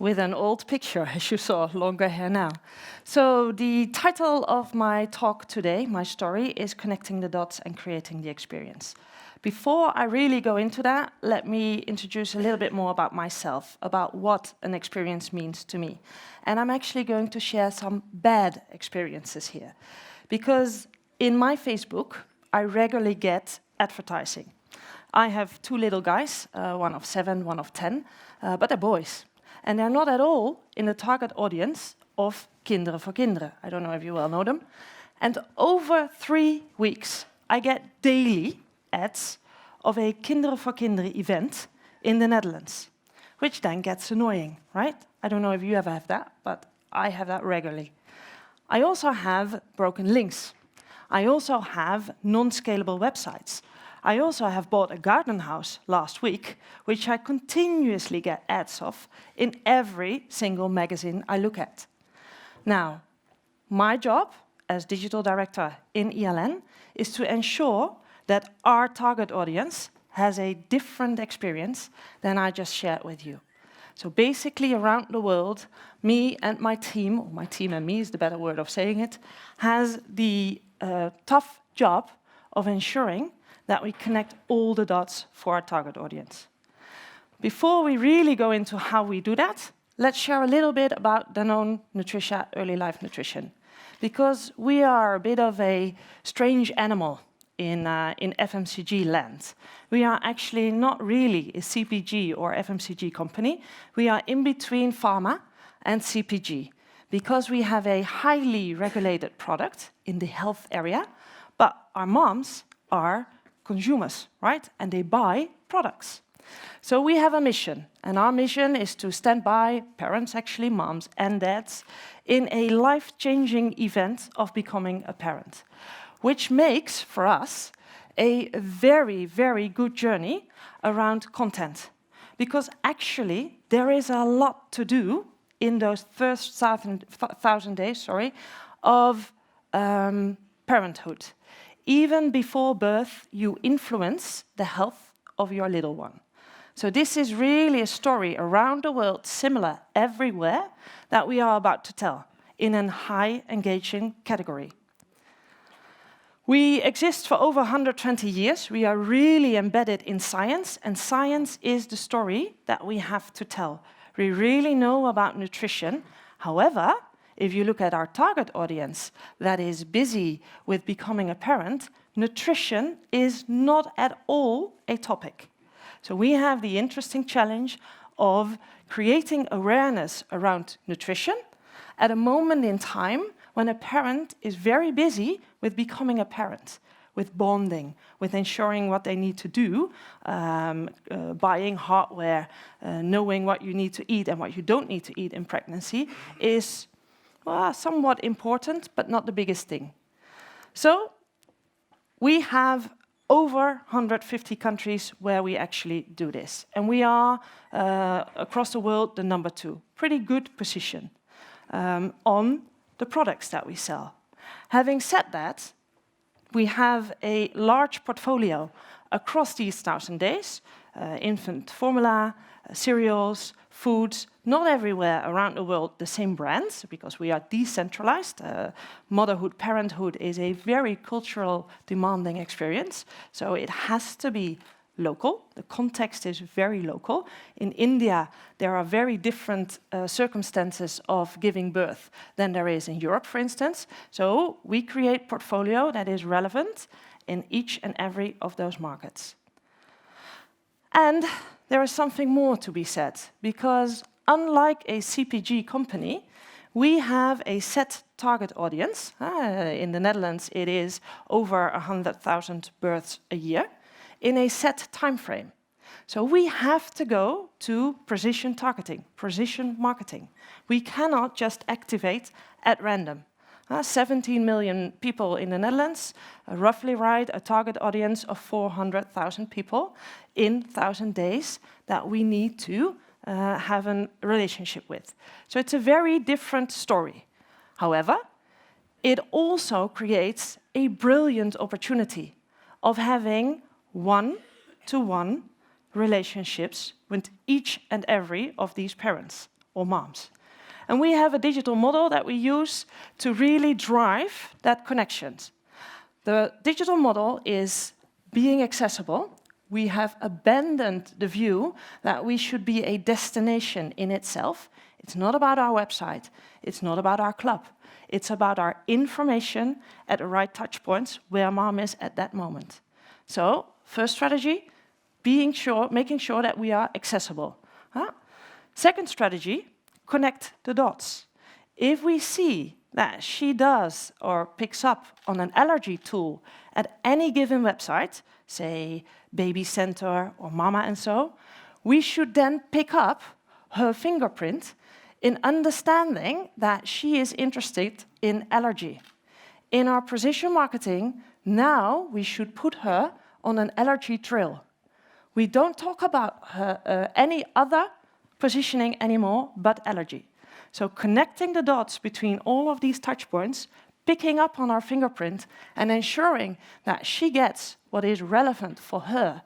with an old picture, as you saw, longer hair now. So the title of my talk today, my story, is Connecting the Dots and Creating the Experience. Before I really go into that, let me introduce a little bit more about myself, about what an experience means to me. And I'm actually going to share some bad experiences here. Because in my Facebook, I regularly get advertising. I have two little guys, one of 7, one of 10, but they're boys. And they're not at all in the target audience of Kinderen voor Kinderen. I don't know if you well know them. And over 3 weeks, I get daily ads of a Kinderen voor Kinderen event in the Netherlands, which then gets annoying, right? I don't know if you ever have that, but I have that regularly. I also have broken links. I also have non-scalable websites. I also have bought a garden house last week, which I continuously get ads of in every single magazine I look at. Now, my job as digital director in ELN is to ensure that our target audience has a different experience than I just shared with you. So basically around the world, me and my team, or my team and me is the better word of saying it, has the tough job of ensuring that we connect all the dots for our target audience. Before we really go into how we do that, let's share a little bit about Danone Nutricia Early Life Nutrition. Because we are a bit of a strange animal in FMCG land. We are actually not really a CPG or FMCG company. We are in between pharma and CPG because we have a highly regulated product in the health area, but our moms are consumers, right? And they buy products. So we have a mission, and our mission is to stand by parents, actually moms and dads, in a life-changing event of becoming a parent, which makes for us a very, very good journey around content. Because actually there is a lot to do in those first 1,000 days of parenthood. Even before birth, you influence the health of your little one. So this is really a story around the world, similar everywhere, that we are about to tell in a high engaging category. We exist for over 120 years. We are really embedded in science, and science is the story that we have to tell. We really know about nutrition. However, if you look at our target audience that is busy with becoming a parent, nutrition is not at all a topic. So we have the interesting challenge of creating awareness around nutrition at a moment in time when a parent is very busy with becoming a parent, with bonding, with ensuring what they need to do, buying hardware, knowing what you need to eat and what you don't need to eat in pregnancy is somewhat important, but not the biggest thing. So we have over 150 countries where we actually do this. And we are, across the world, the number 2. Pretty good position on the products that we sell. Having said that, we have a large portfolio across these 1,000 days, infant formula, cereals, foods, not everywhere around the world the same brands, because we are decentralized. Motherhood, parenthood is a very cultural, demanding experience, so it has to be local. The context is very local. In India, there are very different circumstances of giving birth than there is in Europe, for instance. So we create portfolio that is relevant in each and every of those markets. And there is something more to be said, because unlike a CPG company, we have a set target audience. In the Netherlands, it is over 100,000 births a year in a set time frame. So we have to go to precision targeting, precision marketing. We cannot just activate at random. 17 million people in the Netherlands, roughly right, a target audience of 400,000 people in 1,000 days that we need to have a relationship with. So it's a very different story. However, it also creates a brilliant opportunity of having one-to-one relationships with each and every of these parents or moms. And we have a digital model that we use to really drive that connections. The digital model is being accessible. We have abandoned the view that we should be a destination in itself. It's not about our website. It's not about our club. It's about our information at the right touch points where mom is at that moment. So, first strategy, making sure that we are accessible. Second strategy, connect the dots. If we see that she does or picks up on an allergy tool at any given website, say Baby Center or Mama and So, we should then pick up her fingerprint in understanding that she is interested in allergy. In our precision marketing, now we should put her on an allergy trail. We don't talk about any other positioning anymore but allergy. So connecting the dots between all of these touch points, picking up on our fingerprint and ensuring that she gets what is relevant for her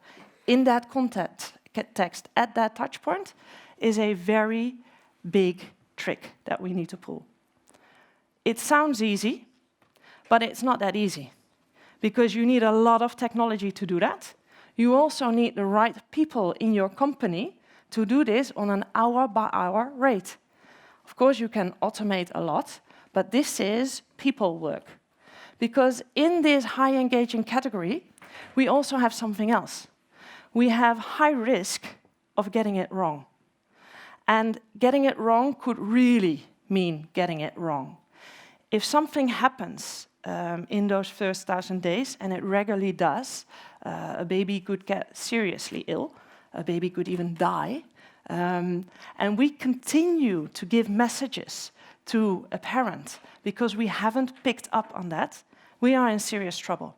in that context at that touch point is a very big trick that we need to pull. It sounds easy, but it's not that easy because you need a lot of technology to do that. You also need the right people in your company to do this on an hour-by-hour rate. Of course, you can automate a lot, but this is people work. Because in this high engaging category, we also have something else. We have high risk of getting it wrong. And getting it wrong could really mean getting it wrong. If something happens in those first 1,000 days, and it regularly does, a baby could get seriously ill, a baby could even die, and we continue to give messages to a parent because we haven't picked up on that, we are in serious trouble.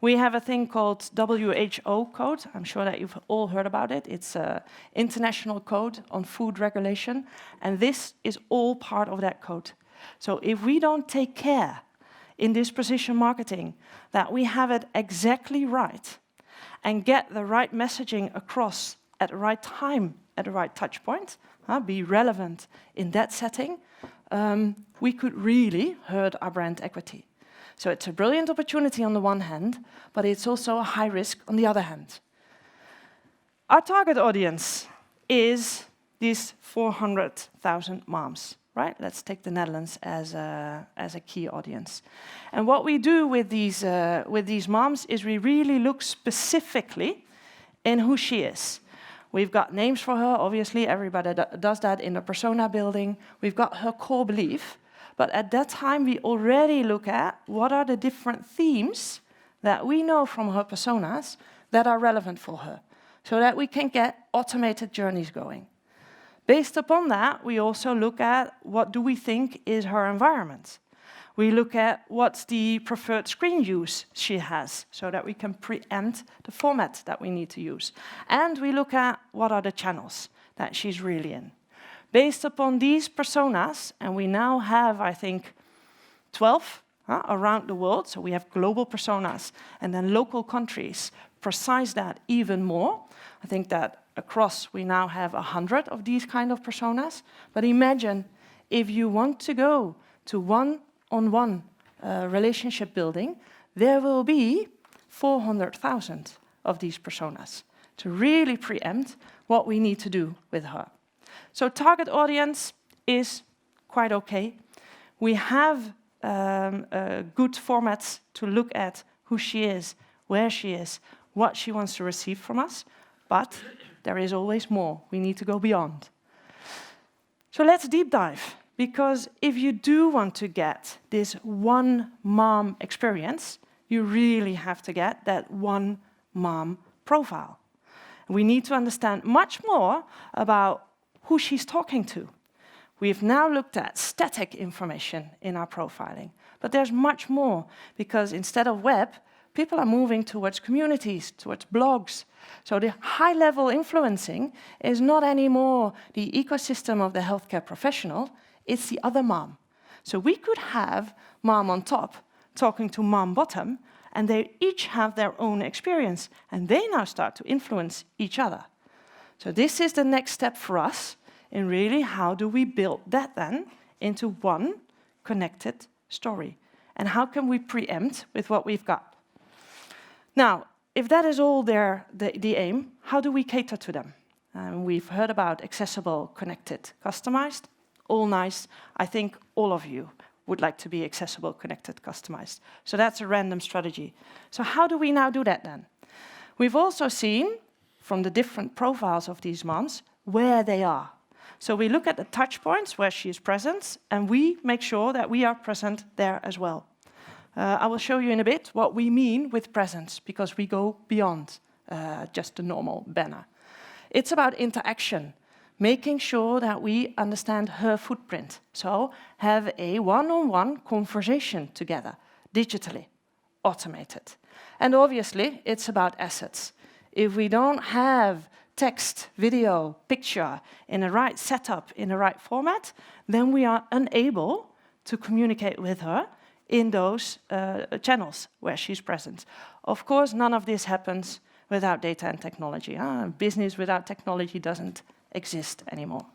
We have a thing called WHO code. I'm sure that you've all heard about it. It's an international code on food regulation, and this is all part of that code. So if we don't take care in this precision marketing that we have it exactly right and get the right messaging across at the right time, at the right touch point, be relevant in that setting, we could really hurt our brand equity. So it's a brilliant opportunity on the one hand, but it's also a high risk on the other hand. Our target audience is these 400,000 moms, right? Let's take the Netherlands as a key audience. And what we do with these moms is we really look specifically in who she is. We've got names for her, obviously, everybody does that in the persona building. We've got her core belief, but at that time we already look at what are the different themes that we know from her personas that are relevant for her, so that we can get automated journeys going. Based upon that, we also look at what do we think is her environment. We look at what's the preferred screen use she has, so that we can preempt the format that we need to use. And we look at what are the channels that she's really in. Based upon these personas, and we now have, I think, 12 around the world, so we have global personas, and then local countries precise that even more. I think that across we now have 100 of these kind of personas. But imagine if you want to go to one-on-one relationship building, there will be 400,000 of these personas to really preempt what we need to do with her. So target audience is quite okay. We have good formats to look at who she is, where she is, what she wants to receive from us, but there is always more. We need to go beyond. So let's deep dive, because if you do want to get this one mom experience, you really have to get that one mom profile. We need to understand much more about who she's talking to. We've now looked at static information in our profiling, but there's much more, because instead of web, people are moving towards communities, towards blogs. So the high-level influencing is not anymore the ecosystem of the healthcare professional, it's the other mom. So we could have mom on top talking to mom bottom, and they each have their own experience, and they now start to influence each other. So this is the next step for us, in really how do we build that then into one connected story? And how can we preempt with what we've got? Now, if that is all the aim, how do we cater to them? We've heard about accessible, connected, customized. All nice. I think all of you would like to be accessible, connected, customized. So that's a random strategy. So how do we now do that then? We've also seen from the different profiles of these moms where they are. So we look at the touch points where she is present, and we make sure that we are present there as well. I will show you in a bit what we mean with presence, because we go beyond just the normal banner. It's about interaction, making sure that we understand her footprint. So have a one-on-one conversation together, digitally, automated. And obviously, it's about assets. If we don't have text, video, picture in the right setup, in the right format, then we are unable to communicate with her in those channels where she's present. Of course, none of this happens without data and technology. Business without technology doesn't exist anymore.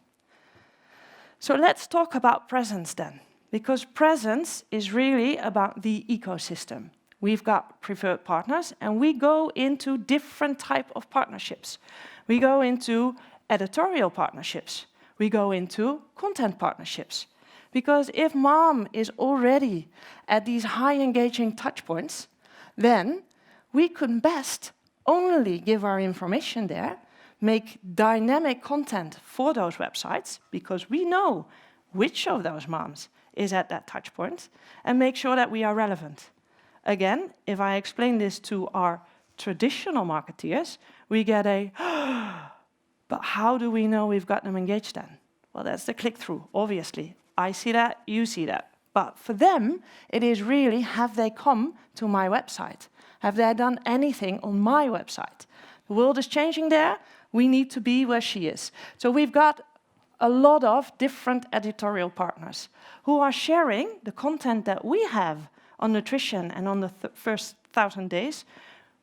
So let's talk about presence then, because presence is really about the ecosystem. We've got preferred partners, and we go into different type of partnerships. We go into editorial partnerships. We go into content partnerships. Because if mom is already at these high engaging touch points, then we could best only give our information there, make dynamic content for those websites, because we know which of those moms is at that touch point, and make sure that we are relevant. Again, if I explain this to our traditional marketeers, we get a, but how do we know we've got them engaged then? Well, that's the click-through, obviously. I see that, you see that. But for them, it is really, have they come to my website? Have they done anything on my website? The world is changing there. We need to be where she is. So we've got a lot of different editorial partners who are sharing the content that we have on nutrition and on the first 1,000 days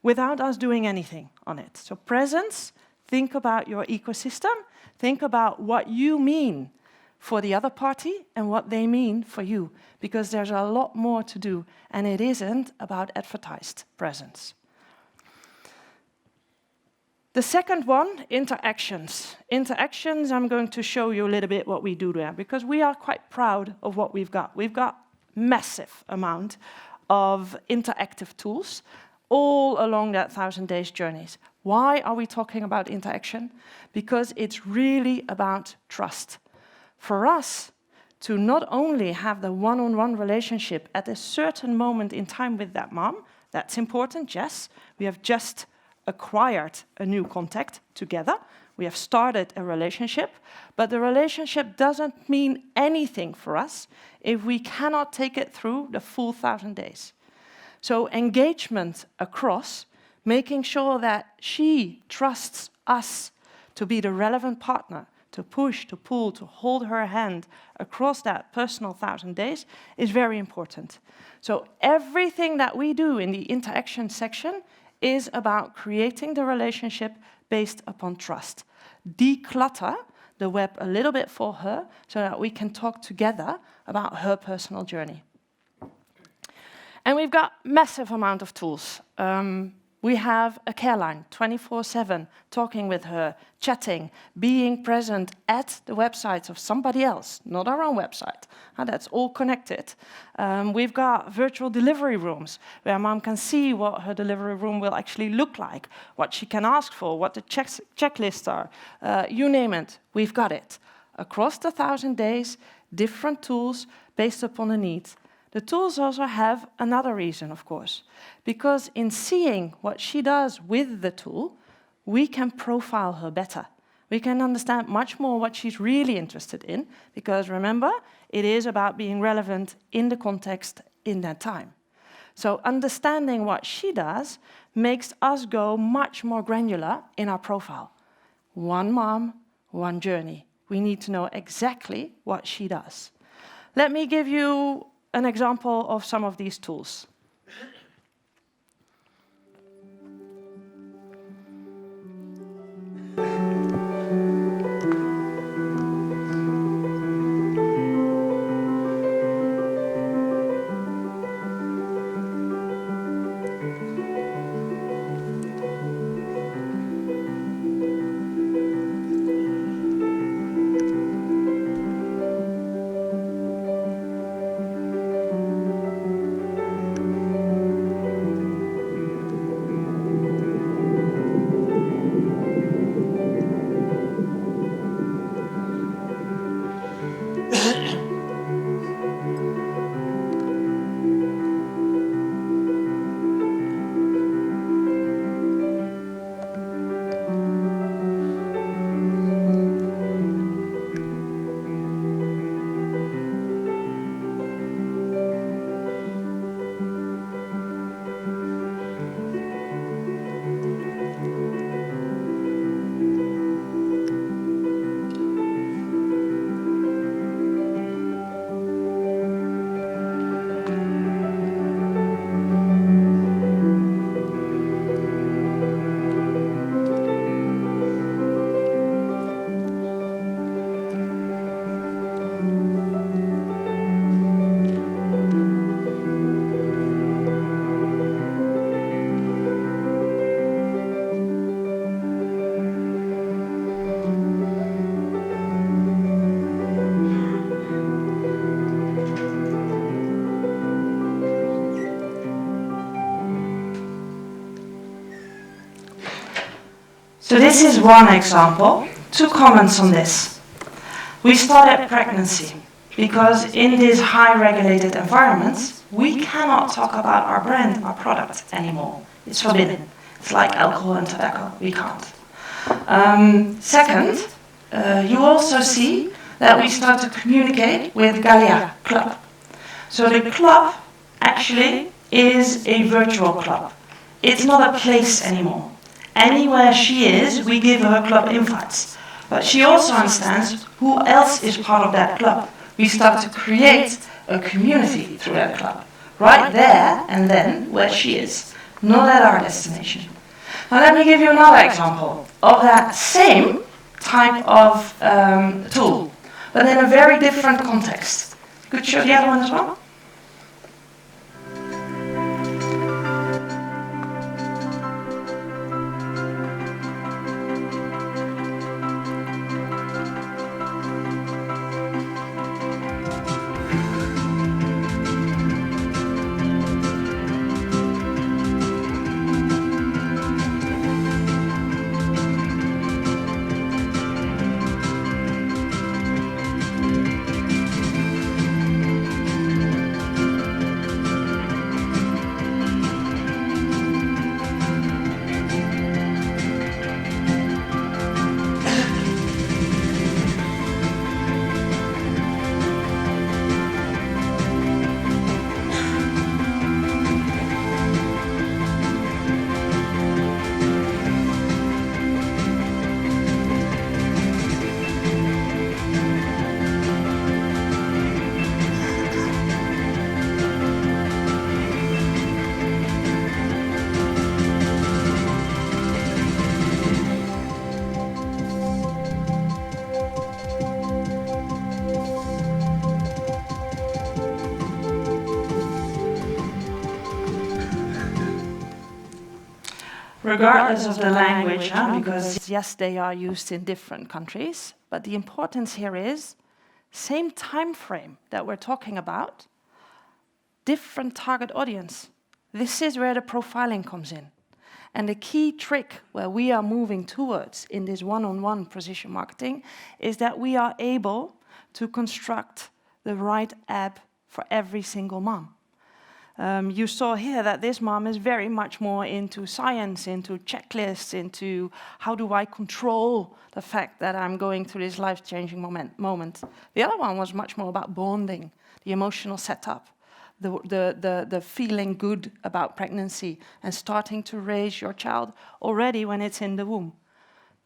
without us doing anything on it. So presence, think about your ecosystem, think about what you mean for the other party and what they mean for you, because there's a lot more to do, and it isn't about advertised presence. The second one, interactions. Interactions, I'm going to show you a little bit what we do there, because we are quite proud of what we've got. We've got massive amount of interactive tools all along that 1,000 days journeys. Why are we talking about interaction? Because it's really about trust. For us to not only have the one-on-one relationship at a certain moment in time with that mom, that's important, yes. We have just acquired a new contact together. We have started a relationship, but the relationship doesn't mean anything for us if we cannot take it through the full 1,000 days. So engagement across, making sure that she trusts us to be the relevant partner, to push, to pull, to hold her hand across that personal 1,000 days is very important. So everything that we do in the interaction section is about creating the relationship based upon trust. Declutter the web a little bit for her so that we can talk together about her personal journey. And we've got massive amount of tools. We have a care line, 24/7, talking with her, chatting, being present at the websites of somebody else, not our own website. That's all connected. We've got virtual delivery rooms where mom can see what her delivery room will actually look like, what she can ask for, what the checklists are. You name it, we've got it. Across the 1,000 days, different tools based upon the needs. The tools also have another reason, of course, because in seeing what she does with the tool, we can profile her better. We can understand much more what she's really interested in, because remember, it is about being relevant in the context in that time. So understanding what she does makes us go much more granular in our profile. One mom, one journey. We need to know exactly what she does. Let me give you an example of some of these tools. So this is one example. 2 comments on this. We started pregnancy because in these high regulated environments, we cannot talk about our brand, our product anymore. It's forbidden. It's like alcohol and tobacco. We can't. Second, you also see that we start to communicate with Galia Club. So the club actually is a virtual club. It's not a place anymore. Anywhere she is, we give her club invites. But she also understands who else is part of that club. We start to create a community through that club. Right there and then where she is, not at our destination. Now let me give you another example of that same type of tool, but in a very different context. Could you show the other one as well? Regardless of the language, because yes, they are used in different countries, but the importance here is same time frame that we're talking about, different target audience. This is where the profiling comes in. And the key trick where we are moving towards in this one-on-one precision marketing is that we are able to construct the right app for every single mom. You saw here that this mom is very much more into science, into checklists, into how do I control the fact that I'm going through this life-changing moment. The other one was much more about bonding, the emotional setup, the feeling good about pregnancy and starting to raise your child already when it's in the womb.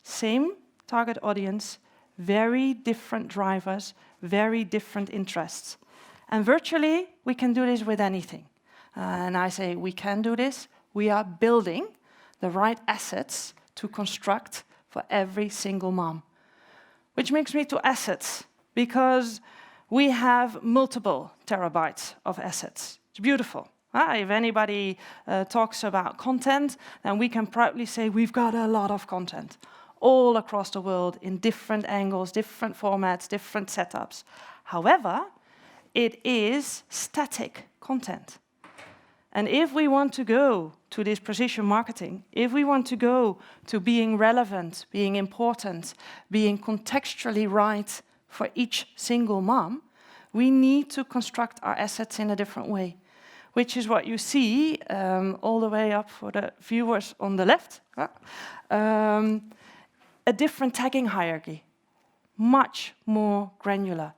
Same target audience, very different drivers, very different interests. And virtually, we can do this with anything. And I say we can do this. We are building the right assets to construct for every single mom. Which brings me to assets, because we have multiple terabytes of assets. It's beautiful. If anybody talks about content, then we can proudly say we've got a lot of content all across the world in different angles, different formats, different setups. However, it is static content. And if we want to go to this precision marketing, if we want to go to being relevant, being important, being contextually right for each single mom, we need to construct our assets in a different way, which is what you see all the way up for the viewers on the left. A different tagging hierarchy, much more granular.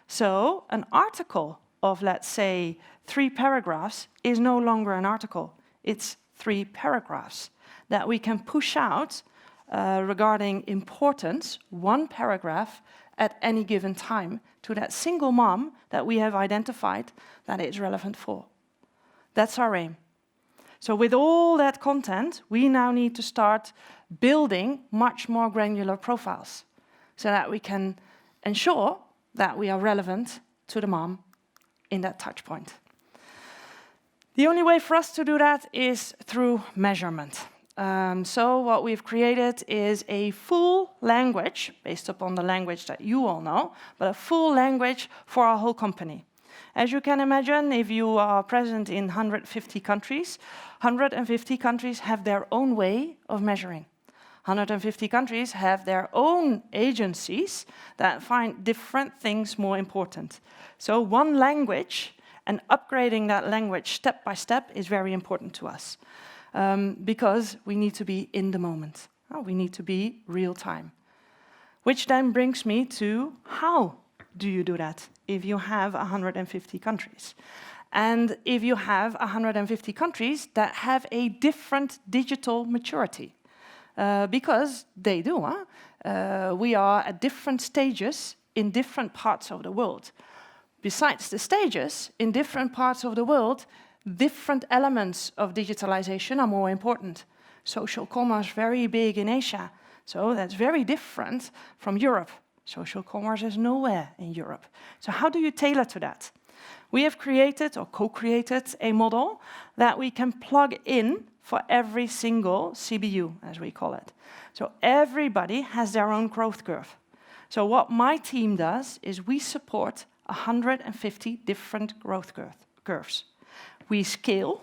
So an article of, let's say, 3 paragraphs is no longer an article. It's 3 paragraphs that we can push out regarding importance, 1 paragraph at any given time to that single mom that we have identified that it's relevant for. That's our aim. So with all that content, we now need to start building much more granular profiles so that we can ensure that we are relevant to the mom in that touch point. The only way for us to do that is through measurement. So what we've created is a full language, based upon the language that you all know, but a full language for our whole company. As you can imagine, if you are present in 150 countries, 150 countries have their own way of measuring. 150 countries have their own agencies that find different things more important. So one language and upgrading that language step by step is very important to us because we need to be in the moment. We need to be real time. Which then brings me to how do you do that if you have 150 countries? And if you have 150 countries that have a different digital maturity, because they do. We are at different stages in different parts of the world. Besides the stages, in different parts of the world, different elements of digitalization are more important. Social commerce, very big in Asia. So that's very different from Europe. Social commerce is nowhere in Europe. So how do you tailor to that? We have created or co-created a model that we can plug in for every single CBU, as we call it. So everybody has their own growth curve. So what my team does is we support 150 different growth curves. We scale.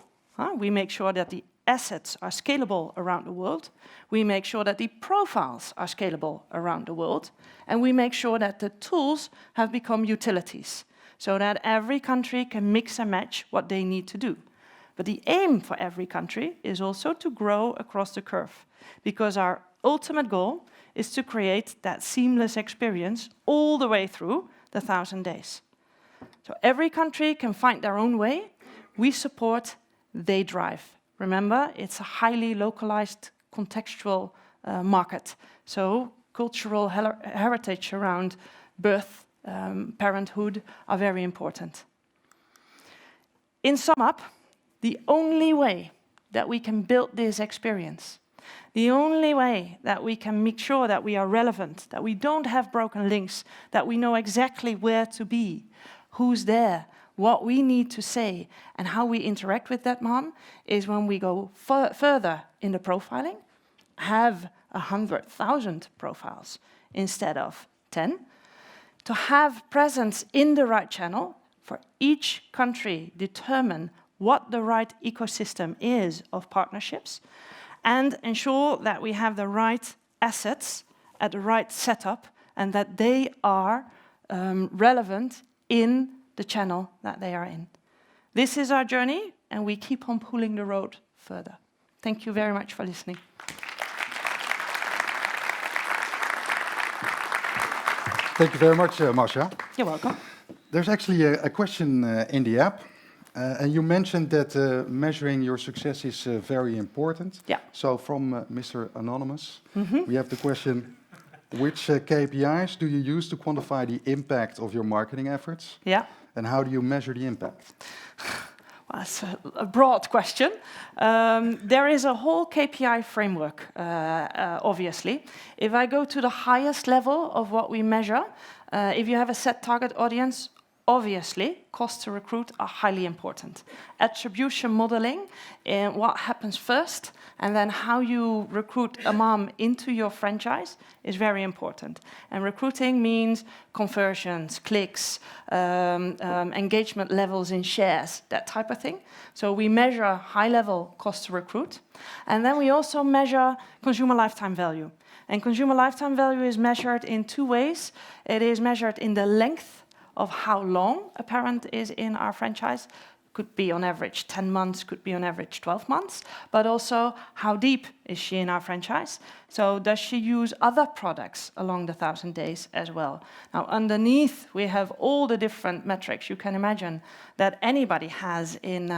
We make sure that the assets are scalable around the world. We make sure that the profiles are scalable around the world. And we make sure that the tools have become utilities, so that every country can mix and match what they need to do. But the aim for every country is also to grow across the curve, because our ultimate goal is to create that seamless experience all the way through the 1,000 days. So every country can find their own way. We support, they drive. Remember, it's a highly localized, contextual market. So cultural heritage around birth, parenthood are very important. In sum up, the only way that we can build this experience, the only way that we can make sure that we are relevant, that we don't have broken links, that we know exactly where to be, who's there, what we need to say, and how we interact with that mom, is when we go further in the profiling, have 100,000 profiles instead of 10, to have presence in the right channel, for each country determine what the right ecosystem is of partnerships, and ensure that we have the right assets at the right setup, and that they are relevant in the channel that they are in. This is our journey, and we keep on pulling the road further. Thank you very much for listening. Thank you very much, Mascha. You're welcome. There's actually a question in the app. And you mentioned that measuring your success is very important. Yeah. So from Mr. Anonymous, we have the question, which KPIs do you use to quantify the impact of your marketing efforts? Yeah. And how do you measure the impact? Well, that's a broad question. There is a whole KPI framework, obviously. If I go to the highest level of what we measure, if you have a set target audience, obviously, costs to recruit are highly important. Attribution modeling, what happens first, and then how you recruit a mom into your franchise is very important. And recruiting means conversions, clicks, engagement levels in shares, that type of thing. So we measure high-level cost to recruit. And then we also measure consumer lifetime value. And consumer lifetime value is measured in two ways. It is measured in the length of how long a parent is in our franchise. Could be on average 10 months, could be on average 12 months, but also how deep is she in our franchise? So does she use other products along the 1,000 days as well? Now underneath we have all the different metrics you can imagine that anybody has in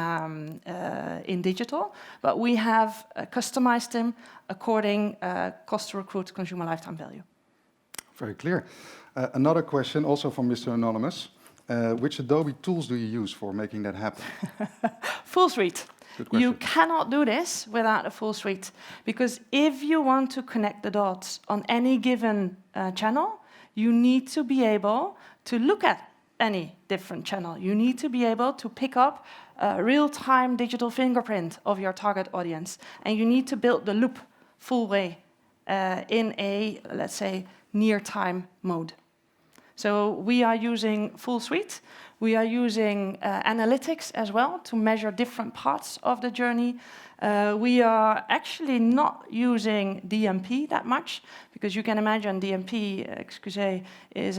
digital, but we have customized them according cost to recruit consumer lifetime value. Very clear. Another question, also from Mr. Anonymous. Which Adobe tools do you use for making that happen? Full suite. Good question. You cannot do this without a full suite. Because if you want to connect the dots on any given channel, you need to be able to look at any different channel. You need to be able to pick up a real-time digital fingerprint of your target audience. And you need to build the loop full way in a, let's say, near-time mode. So we are using full suite. We are using analytics as well to measure different parts of the journey. We are actually not using DMP that much, because you can imagine DMP, is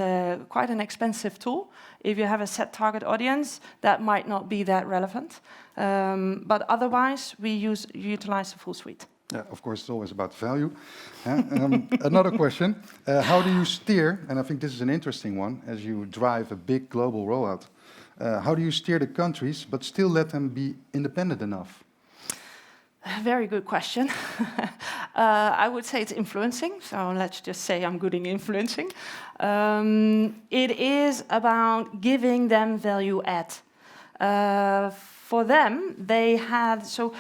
quite an expensive tool. If you have a set target audience, that might not be that relevant. But otherwise, we utilize the full suite. Yeah, of course, it's always about value. Another question, how do you steer, and I think this is an interesting one, as you drive a big global rollout, how do you steer the countries, but still let them be independent enough? Very good question. I would say it's influencing, so let's just say I'm good in influencing. It is about giving them value add. For them, they had, so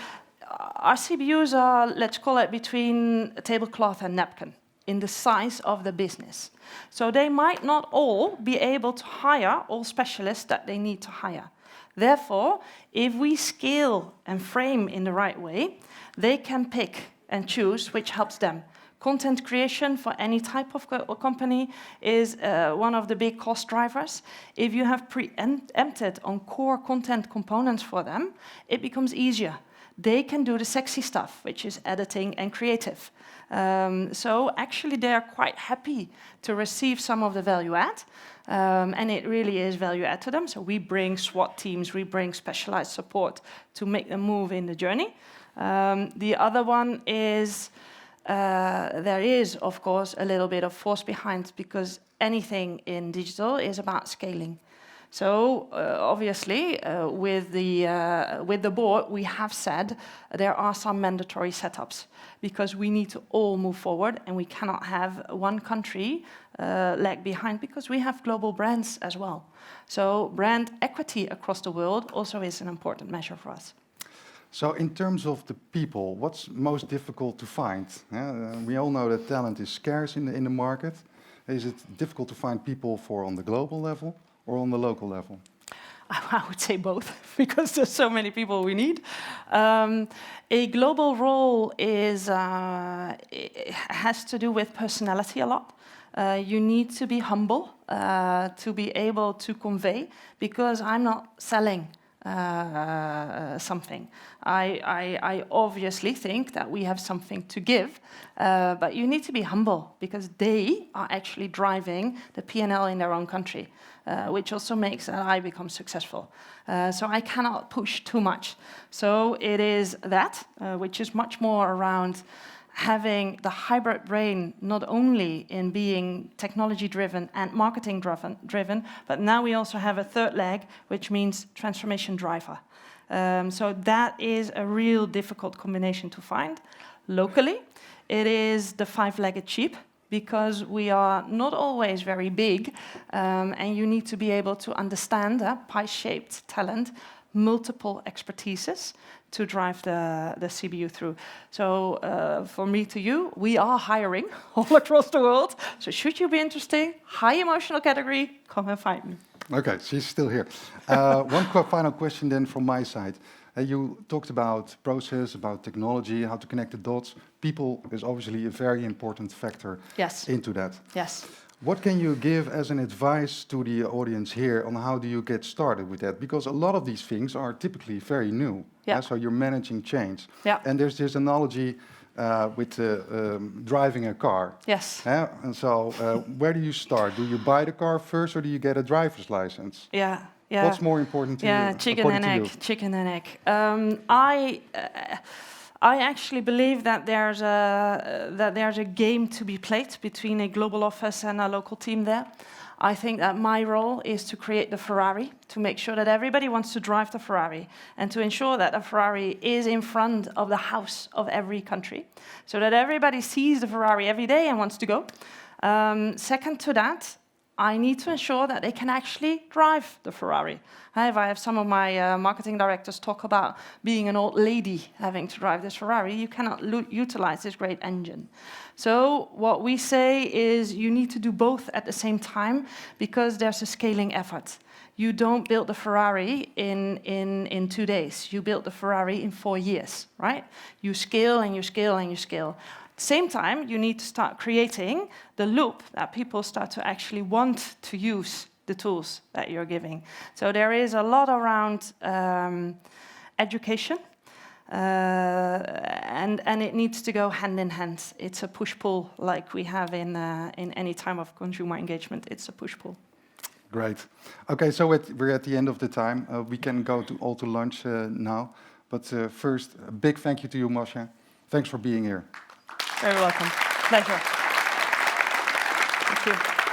our CBUs are, let's call it between a tablecloth and napkin in the size of the business. So they might not all be able to hire all specialists that they need to hire. Therefore, if we scale and frame in the right way, they can pick and choose which helps them. Content creation for any type of company is one of the big cost drivers. If you have preempted on core content components for them, it becomes easier. They can do the sexy stuff, which is editing and creative. So actually they are quite happy to receive some of the value add, and it really is value add to them. So we bring SWAT teams, we bring specialized support to make them move in the journey. The other one is, there is, of course, a little bit of force behind, because anything in digital is about scaling. So obviously, with the board, we have said there are some mandatory setups, because we need to all move forward, and we cannot have one country lag behind, because we have global brands as well. So brand equity across the world also is an important measure for us. So in terms of the people, what's most difficult to find? We all know that talent is scarce in the market. Is it difficult to find people on the global level or on the local level? I would say both, because there's so many people we need. A global role has to do with personality a lot. You need to be humble to be able to convey, because I'm not selling something. I obviously think that we have something to give, but you need to be humble, because they are actually driving the P&L in their own country, which also makes that I become successful. So I cannot push too much. So it is that, which is much more around having the hybrid brain, not only in being technology-driven and marketing-driven, but now we also have a third leg, which means transformation driver. So that is a real difficult combination to find. Locally, it is the five-legged sheep, because we are not always very big, and you need to be able to understand pie-shaped talent, multiple expertises, to drive the CBU through. So for me to you, we are hiring all across the world. So should you be interested, high emotional category, come and find me. Okay, she's still here. One final question then from my side. You talked about process, about technology, how to connect the dots. People is obviously a very important factor into that. Yes. What can you give as an advice to the audience here on how do you get started with that? Because a lot of these things are typically very new. Yeah. So you're managing change. Yeah. And there's this analogy with driving a car. Yes. And so where do you start? Do you buy the car first, or do you get a driver's license? Yeah. Yeah. What's more important to you? Yeah, chicken and egg. I actually believe that there's a game to be played between a global office and a local team there. I think that my role is to create the Ferrari, to make sure that everybody wants to drive the Ferrari, and to ensure that the Ferrari is in front of the house of every country, so that everybody sees the Ferrari every day and wants to go. Second to that, I need to ensure that they can actually drive the Ferrari. I have some of my marketing directors talk about being an old lady having to drive this Ferrari. You cannot utilize this great engine. So what we say is you need to do both at the same time, because there's a scaling effort. You don't build the Ferrari in 2 days. You build the Ferrari in 4 years, right? You scale and you scale and you scale. Same time, you need to start creating the loop that people start to actually want to use the tools that you're giving. So there is a lot around education, and it needs to go hand in hand. It's a push-pull like we have in any time of consumer engagement. It's a push-pull. Great. Okay, so we're at the end of the time. We can go to lunch now. But first, a big thank you to you, Mascha. Thanks for being here. Very welcome. Pleasure. Thank you.